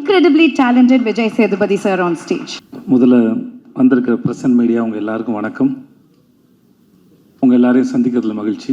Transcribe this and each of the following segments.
incredibly talented Vijay Sethupathi sir on stage. முதல்ல வந்திருக்கிற present media உங்கள் எல்லாருக்கும் வணக்கம். உங்கள் எல்லாரையும் சந்திக்கிறதுல மகிழ்ச்சி.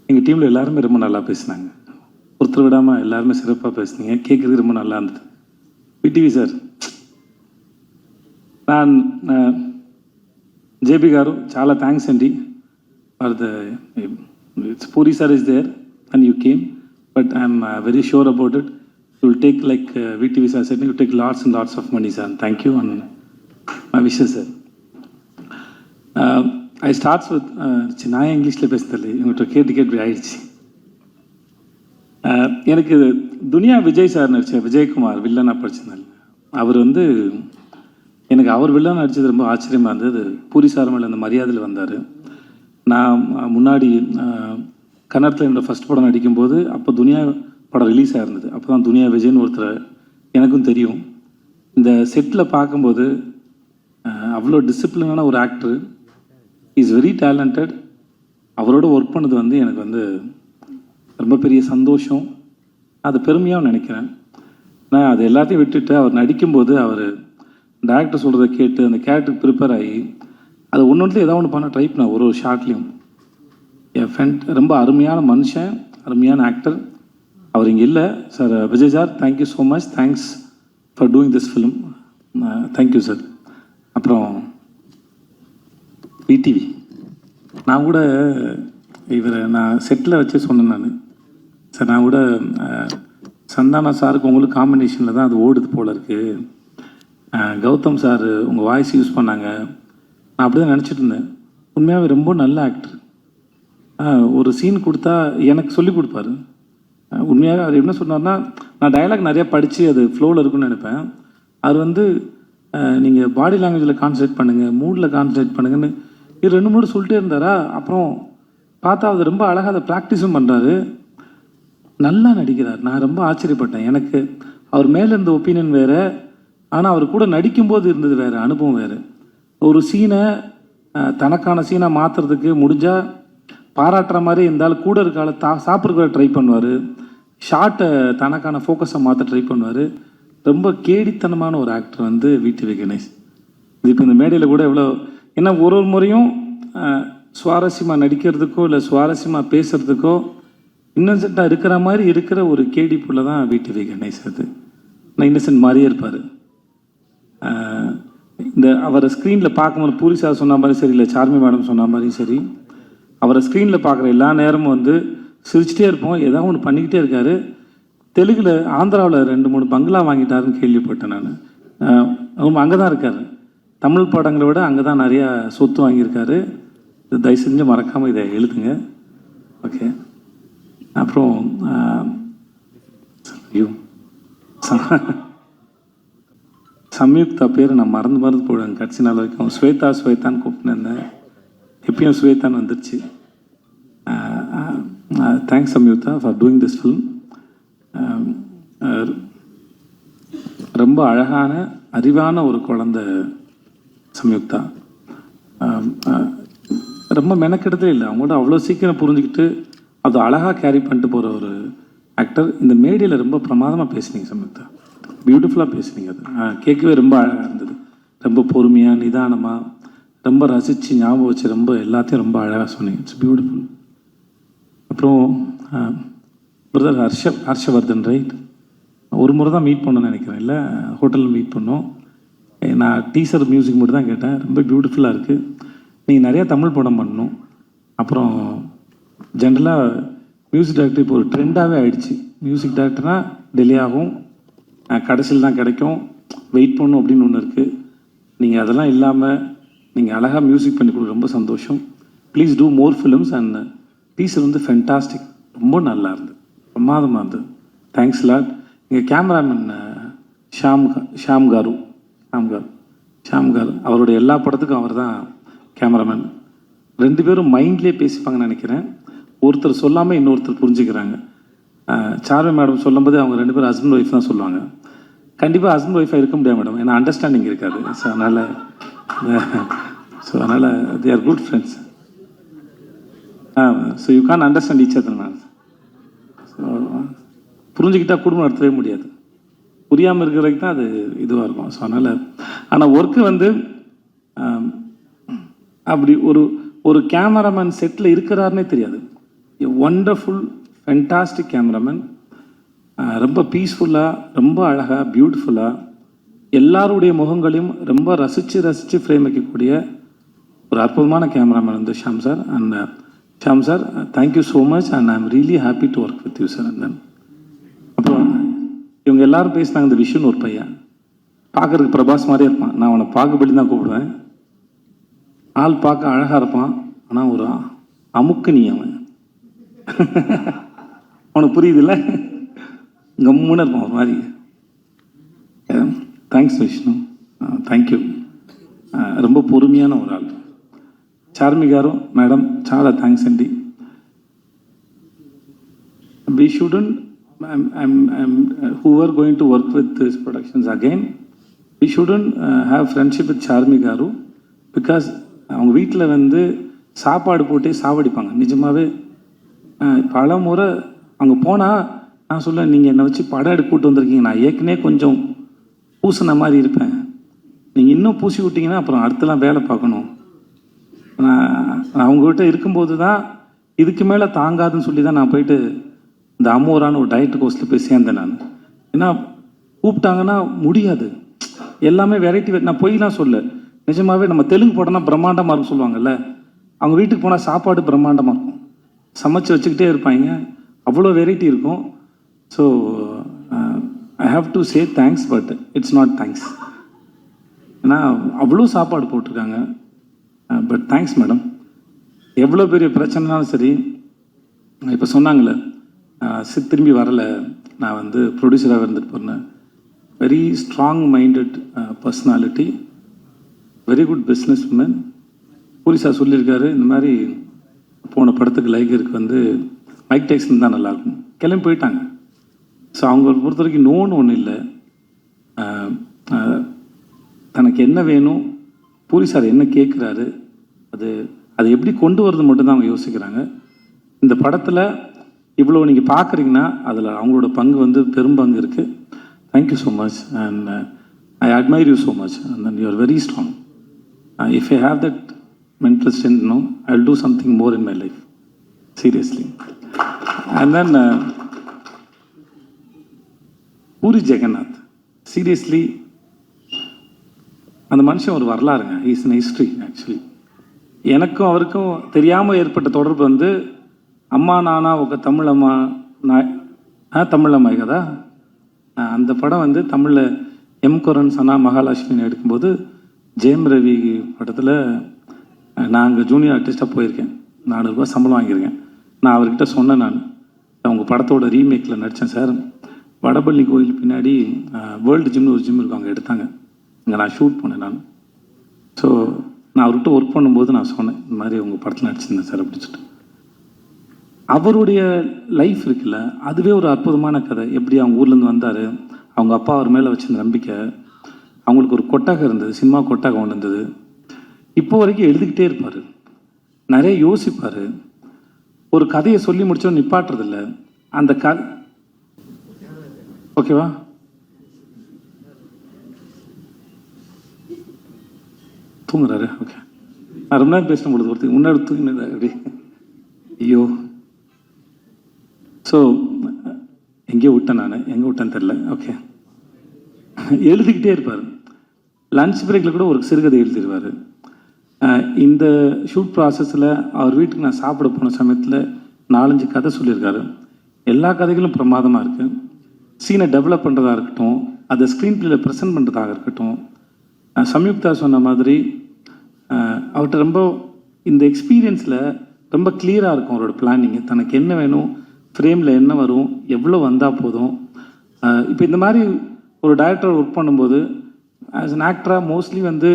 எங்கள் டீமில் எல்லாருமே ரொம்ப நல்லா பேசினாங்க. ஒருத்தர் விடாமல் எல்லாருமே சிறப்பாக பேசுனீங்க. கேட்குறது ரொம்ப நல்லா இருந்தது. விடிவி சார், நான் జేబీ గారు చాలా థ్యాంక్స్ అండి for the Puri sir is there and you came, but I'm very sure about it you will take like VTV sir set, you take lots and lots of money sir. Thank you and my wishes sir. I starts with நான் இங்கிலீஷில் பேசுதல் இவங்கள்ட்ட கேட்டு ஆயிடுச்சு. எனக்கு துனியா Vijay sir நடித்த விஜயகுமார் வில்லனாக படிச்சிருந்தாங்க. அவர் வந்து எனக்கு அவர் வில்லன் நடித்தது ரொம்ப ஆச்சரியமாக இருந்தது. பூரி சார் மேலே அந்த மரியாதையில் வந்தார். நான் முன்னாடி கன்னடத்தில் என்னோடய ஃபஸ்ட் படம் நடிக்கும்போது அப்போ துனியா படம் ரிலீஸ் ஆகிருந்தது. அப்போ தான் துனியா விஜய்னு ஒருத்தர் எனக்கும் தெரியும். இந்த செட்டில் பார்க்கும்போது அவ்வளோ டிசிப்ளினான ஒரு ஆக்டர், இஸ் வெரி டேலண்டட். அவரோட ஒர்க் பண்ணது வந்து எனக்கு வந்து ரொம்ப பெரிய சந்தோஷம், அது பெருமையாக நினைக்கிறேன். நான் அது எல்லாத்தையும் விட்டுட்டு அவர் நடிக்கும்போது அவர் டேரக்டர் சொல்கிறத கேட்டு அந்த கேரக்டருக்கு ப்ரிப்பேர் ஆகி அது ஒன்றுலேயும் ஏதாவது ஒன்று பண்ண ட்ரை பண்ண ஒரு ஷார்ட்லேயும் என் ஃப்ரெண்ட் ரொம்ப அருமையான மனுஷன், அருமையான ஆக்டர். அவர் இங்கே இல்லை sir. Vijay sir, thank you so much. Thanks for doing this film. Thank you sir. அப்புறம் விடிவி, நான் கூட இவரை நான் செட்டில் வச்சு சொன்னேன். சார், நான் கூட சந்தானா சாருக்கு உங்களுக்கு காம்பினேஷனில் தான் அது ஓடுது போல் இருக்குது. கௌதம் சார் உங்கள் வாய்ஸ் யூஸ் பண்ணாங்க. நான் அப்படி தான் நினச்சிட்டு இருந்தேன். உண்மையாகவே ரொம்ப நல்ல ஆக்டர். ஒரு சீன் கொடுத்தா எனக்கு சொல்லி கொடுப்பாரு. உண்மையாக அவர் என்ன சொன்னார்னா, நான் டயலாக் நிறையா படித்து அது ஃப்ளோவில் இருக்குன்னு நினைப்பேன். அவர் வந்து நீங்கள் பாடி லாங்குவேஜில் கான்சன்ட்ரேட் பண்ணுங்கள், மூடில் கான்சன்ட்ரேட் பண்ணுங்கன்னு இது 2-3 சொல்லிட்டே இருந்தாரா. அப்புறம் பார்த்தா அவர் ரொம்ப அழகாக அதை ப்ராக்டிஸும் பண்ணுறாரு, நல்லா நடிக்கிறார். நான் ரொம்ப ஆச்சரியப்பட்டேன். எனக்கு அவர் மேலே இருந்த ஒப்பீனியன் வேறு, ஆனால் அவர் கூட நடிக்கும்போது இருந்தது வேறு, அனுபவம் வேறு. ஒரு சீனை தனக்கான சீனாக மாற்றுறதுக்கு முடிஞ்சால் பாராட்டுற மாதிரி இருந்தாலும் கூட இருக்கால சாப்பிட்ற ட்ரை பண்ணுவார். ஷார்ட்டை தனக்கான ஃபோக்கஸை மாற்ற ட்ரை பண்ணுவார். ரொம்ப கேடித்தனமான ஒரு ஆக்டர் வந்து விடிவி கணேஷ். இது இப்போ இந்த மேடையில் கூட எவ்வளோ, ஏன்னா ஒரு முறையும் சுவாரஸ்யமாக நடிக்கிறதுக்கோ இல்லை சுவாரஸ்யமாக பேசுகிறதுக்கோ இன்னசென்ட்டாக இருக்கிற மாதிரி இருக்கிற ஒரு கேடி புள்ள தான் விடிவி கணேஷ். அது நான் இன்னசென்ட் மாதிரியே இருப்பார். இந்த அவரை ஸ்க்ரீனில் பார்க்கும்போது பூரி சார் சொன்ன மாதிரி சரி, இல்லை சார்மி மேடம் சொன்ன மாதிரியும் சரி, அவரை ஸ்க்ரீனில் பார்க்குற எல்லா நேரமும் வந்து சிரிச்சிட்டே இருப்போம். ஏதாவது ஒன்று பண்ணிக்கிட்டே இருக்கார். தெலுங்கில் ஆந்திராவில் 2-3 பங்களா வாங்கிட்டாருன்னு கேள்விப்பட்டேன் நான். அவங்க அங்கே தான் இருக்கார். தமிழ் படங்களை விட அங்கே தான் நிறையா சொத்து வாங்கியிருக்காரு. தயவு செஞ்சு மறக்காமல் இதை எழுதுங்க. ஓகே. அப்புறம் சம்யுக்தா பேர் நான் மறந்து போடுவேன் கடைசி நாள் வரைக்கும். ஸ்வேதான்னு கூப்பிட்டுருந்தேன். எப்பயும் ஸ்வேதான்னு வந்துருச்சு. Thanks Samyuktha for doing this film. ரொம்ப அழகான அறிவான ஒரு குழந்தை சம்யுக்தா. ரொம்ப மெனக்கெடுதே இல்லை. அவங்கள்ட்ட அவ்வளோ சீக்கிரம் புரிஞ்சுக்கிட்டு அது அழகாக கேரி பண்ணிட்டு போகிற ஒரு ஆக்டர். இந்த மேடையில் ரொம்ப பிரமாதமாக பேசுனீங்க சம்யுக்தா, பியூட்டிஃபுல்லாக பேசுனீங்க. அது கேட்கவே ரொம்ப அழகாக இருந்தது. ரொம்ப பொறுமையாக நிதானமாக ரொம்ப ரசித்து ஞாபகம் வச்சு ரொம்ப எல்லாத்தையும் ரொம்ப அழகாக சொன்னீங்க. It's beautiful. அப்புறம் பிரதர் ஹர்ஷவர்தன், ரைட்? ஒரு முறை தான் மீட் பண்ணணும்னு நினைக்கிறேன், இல்லை ஹோட்டலில் மீட் பண்ணோம். நான் டீசர் மியூசிக் மட்டும் தான் கேட்டேன். ரொம்ப பியூட்டிஃபுல்லாக இருக்குது. நீங்கள் நிறையா தமிழ் படம் பண்ணணும். அப்புறம் ஜென்ரலாக மியூசிக் டைரக்டர் இப்போ ஒரு ட்ரெண்டாகவே ஆகிடுச்சு. மியூசிக் டைரக்டர்னால் டிலே ஆகும், கடைசியில் தான் கிடைக்கும், வெயிட் பண்ணணும் அப்படின்னு ஒன்று இருக்குது. நீங்கள் அதெல்லாம் இல்லாமல் நீங்கள் அழகாக மியூசிக் பண்ணி கொடுக்க ரொம்ப சந்தோஷம். Please do more films. And teaser வந்து ஃபென்டாஸ்டிக், ரொம்ப நல்லா இருந்தது, பிரமாதமாக இருந்தது. Thanks lot. எங்கள் கேமராமேன் ஷாம் காரு அவருடைய எல்லா படத்துக்கும் அவர் தான் கேமராமேன். 2 பேரும் மைண்ட்லேயே பேசிப்பாங்கன்னு நினைக்கிறேன். ஒருத்தர் சொல்லாமல் இன்னொருத்தர் புரிஞ்சுக்கிறாங்க. சார்வி மேடம் சொல்லும்போது அவங்க 2 பேரும் ஹஸ்பண்ட் ஒய்ஃப் தான் சொல்லுவாங்க. கண்டிப்பாக ஹஸ்பண்ட் ஒய்ஃபாக இருக்க முடியாது மேடம், ஏன்னா அண்டர்ஸ்டாண்டிங் இருக்காது. ஸோ அதனால் they are good friends. So you can understand each other ma'am. So புரிஞ்சுக்கிட்டால் குடும்பம் நடத்தவே முடியாது. புரியாமல் இருக்கிறதுக்கு தான் அது இதுவாக இருக்கும். ஸோ அதனால் ஆனால் ஒர்க்கு வந்து அப்படி ஒரு கேமராமேன் செட்டில் இருக்கிறாருன்னே தெரியாது. Wonderful fantastic cameraman. ரொம்ப பீஸ்ஃபுல்லாக, ரொம்ப அழகாக, பியூட்டிஃபுல்லாக எல்லாருடைய முகங்களையும் ரொம்ப ரசித்து ஃப்ரேம் வைக்கக்கூடிய ஒரு அற்புதமான கேமராமேன் வந்து Sham sir. And Sham sir, thank you so much and I am really happy to work with you sir. And then அப்புறம் இவங்க எல்லாரும் பேசினாங்க. இந்த விஷுன்னு ஒரு பையன் பார்க்குறதுக்கு பிரபாஸ் மாதிரியே இருப்பான். நான் அவனை பாகுபலி தான் கூப்பிடுவேன். ஆள் பார்க்க அழகாக இருப்பான், ஆனால் ஒரு அமுக்கு நீ அவன் அவனுக்கு புரியுதுல்ல, கம்முன்னு இருப்பான் ஒரு மாதிரி. Thanks Vishnu, thank you. ரொம்ப பொறுமையான ஒரு ஆள். చార్మి గారు, మేడం చాలా థ్యాంక్స్ అండి. We shouldn't, who are going to work with these productions again, we shouldn't have friendship with Charmi గారు because அவங்க வீட்டில் வந்து சாப்பாடு போட்டே சாவடிப்பாங்க. நிஜமாகவே பல முறை அங்கே போனால் நான் சொல்ல, நீங்கள் என்னை வச்சு படம் எடுக்க கூட்டு வந்திருக்கீங்க, நான் ஏற்கனவே கொஞ்சம் பூசின மாதிரி இருப்பேன், நீங்கள் இன்னும் பூசி விட்டீங்கன்னா அப்புறம் அடுத்தலாம் வேலை பார்க்கணும். நான் அவங்ககிட்ட இருக்கும்போது தான் இதுக்கு மேலே தாங்காதுன்னு சொல்லி தான் நான் போயிட்டு இந்த அம்மோரான ஒரு டயட் கோர்ஸில் போய் சேர்ந்தேன் நான். ஏன்னா கூப்பிட்டாங்கன்னா முடியாது, எல்லாமே வெரைட்டி. நான் பொய்லாம் சொல்ல, நிஜமாகவே நம்ம தெலுங்கு படம்னா பிரம்மாண்டமாக இருக்கும் சொல்லுவாங்கல்ல, அவங்க வீட்டுக்கு போனால் சாப்பாடு பிரம்மாண்டமாக இருக்கும், சமைச்சு வச்சுக்கிட்டே இருப்பாங்க, அவ்வளோ வெரைட்டி இருக்கும். So I have to say thanks, but it's not thanks. ஏன்னா அவ்வளோ சாப்பாடு போட்டிருக்காங்க. But thanks madam. எவ்வளோ பெரிய பிரச்சனைனாலும் சரி, இப்போ சொன்னாங்களே திரும்பி வரலை, நான் வந்து ப்ரொடியூசராக இருந்துட்டு போகிறேன். Very strong minded personality, very good business woman. போலீஸாக சொல்லியிருக்காரு, இந்த மாதிரி போன படத்துக்கு லைகருக்கு வந்து மைக் டைசன் தான் நல்லாயிருக்கும், கிளம்பி போயிட்டாங்க. ஸோ அவங்களை பொறுத்த வரைக்கும் நோன்னு ஒன்றும் இல்லை. தனக்கு என்ன வேணும், போலீஸார் என்ன கேட்குறாரு, அது எப்படி கொண்டு வரது மட்டும்தான் அவங்க யோசிக்கிறாங்க. இந்த படத்தில் இவ்வளோ நீங்கள் பார்க்குறீங்கன்னா அதில் அவங்களோட பங்கு வந்து பெரும்பங்கு இருக்குது. Thank you so much and I admire you so much and then you are very strong. If I have that mental strength, no, I will do something more in my life, seriously. And then Puri Jagannath, seriously அந்த மனுஷன் ஒரு வரலாறுங்க. Is in history. Actually எனக்கும் அவருக்கும் தெரியாமல் ஏற்பட்ட தொடர்பு வந்து அம்மா நானா ఒక தமிழம்மா தமிழம்மாய் கதா, அந்த படம் வந்து தமிழில் எம் குரன் சனா மகாலட்சுமின்னு எடுக்கும்போது ஜெயம் ரவி படத்தில் நான் அங்கே ஜூனியர் ஆர்டிஸ்ட்டாக போயிருக்கேன். 400 ரூபா சம்பளம் வாங்கியிருக்கேன். நான் அவர்கிட்ட சொன்னேன், நான் உங்கள் படத்தோட ரீமேக்கில் நடித்தேன் சார், வடபள்ளி கோயில் பின்னாடி வேர்ல்டு ஜிம்னு ஒரு ஜிம் இருக்கும், அங்கே எடுத்தாங்க, இங்கே நான் ஷூட் பண்ணேன் நான். ஸோ நான் அவர்கிட்ட ஒர்க் பண்ணும்போது நான் சொன்னேன், இந்த மாதிரி உங்கள் படத்தில் நடிச்சிருந்தேன் சார் அப்படின்னு சொல்லிட்டு. அவருடைய லைஃப் இருக்குல்ல, அதுவே ஒரு அற்புதமான கதை. எப்படி அவங்க ஊர்லேருந்து வந்தார், அவங்க அப்பா அவர் மேலே வச்சிருந்த நம்பிக்கை, அவங்களுக்கு ஒரு கொட்டகம் இருந்தது, சினிமா கொட்டகம் ஒன்று இருந்தது. இப்போ வரைக்கும் எழுதிக்கிட்டே இருப்பார், நிறைய யோசிப்பார், ஒரு கதையை சொல்லி முடிச்சோன்னு நிப்பாட்டுறதில்ல. அந்த கதை ஓகேவா, தூங்குறாரு. ஓகே, நான் ரொம்ப நேரம் பேசணும் பொழுது ஒருத்தர் முன்னாடி தூங்கினது அப்படி, ஐயோ. ஸோ எங்கேயோ விட்டேன், நான் எங்கே விட்டேன்னு தெரில. ஓகே, எழுதிக்கிட்டே இருப்பார். லன்ச் பிரேக்கில் கூட ஒரு சிறுகதை எழுதிடுவார். இந்த ஷூட் ப்ராசஸில் அவர் வீட்டுக்கு நான் சாப்பிட போன சமயத்தில் 4-5 கதை சொல்லியிருக்காரு. எல்லா கதைகளும் பிரமாதமாக இருக்குது. சீனை டெவலப் பண்ணுறதா இருக்கட்டும், அதை ஸ்க்ரீன் பிளேயில் ப்ரெசென்ட் பண்ணுறதாக இருக்கட்டும். சம்யுக்தா சொன்ன மாதிரி அவர்கிட்ட ரொம்ப இந்த எக்ஸ்பீரியன்ஸில் ரொம்ப கிளியராக இருக்கும் அவரோட பிளானிங்கு. தனக்கு என்ன வேணும், ஃப்ரேமில் என்ன வரும், எவ்வளோ வந்தால் போதும். இப்போ இந்த மாதிரி ஒரு டைரக்டர் ஒர்க் பண்ணும்போது ஆஸ் அன் ஆக்டராக மோஸ்ட்லி வந்து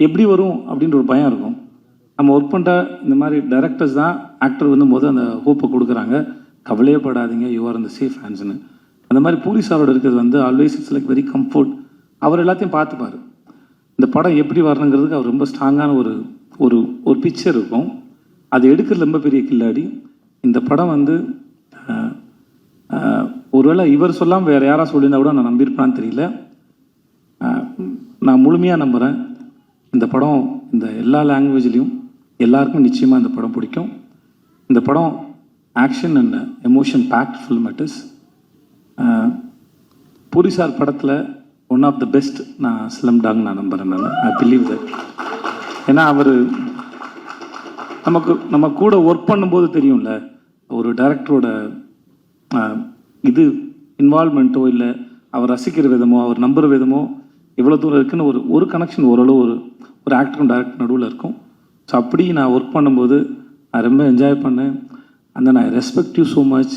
எப்படி வரும் அப்படின்ற ஒரு பயம் இருக்கும். நம்ம ஒர்க் பண்ணுற இந்த மாதிரி டைரக்டர்ஸ் தான் ஆக்டர் வந்து அந்த ஹோப்பை கொடுக்குறாங்க, கவலையே படாதீங்க, யூ ஆர் இந்த சேஃப் ஹேண்ட்ஸ்னு. அந்த மாதிரி பூரி சாரோட இருக்கிறது வந்து always it's like very comfort. அவர் எல்லாத்தையும் பார்த்துப்பார். இந்த படம் எப்படி வரணுங்கிறதுக்கு அவர் ரொம்ப ஸ்ட்ராங்கான ஒரு பிக்சர் இருக்கும். அது எடுக்கிறது ரொம்ப பெரிய கில்லாடி. இந்த படம் வந்து ஒருவேளை இவர் சொல்லாமல் வேறு யாராவது சொல்லியிருந்தா கூட நான் நம்பியிருப்பான்னு தெரியல. நான் முழுமையாக நம்புகிறேன் இந்த படம் இந்த எல்லா லாங்குவேஜ்லேயும் எல்லாருக்கும் நிச்சயமாக இந்த படம் பிடிக்கும். இந்த படம் action and emotion packed film it is. Puri sir படத்தில் ஒன் ஆஃப் த பெஸ்ட் நான் ஸ்லம் டாக் நான் நம்புகிறேன். I believe that. ஏன்னா அவர் நம்ம கூட ஒர்க் பண்ணும்போது தெரியும்ல, ஒரு டைரக்டரோட இது இன்வால்மெண்ட்டோ இல்லை அவர் ரசிக்கிற விதமோ அவர் நம்புகிற விதமோ எவ்வளோ தூரம் இருக்குன்னு ஒரு கனெக்ஷன் ஓரளவு ஒரு ஆக்டரும் டைரக்டர் நடுவில் இருக்கும். ஸோ அப்படி நான் ஒர்க் பண்ணும்போது நான் ரொம்ப என்ஜாய் பண்ணேன். அந்த நான் ரெஸ்பெக்ட் யூ ஸோ மச்.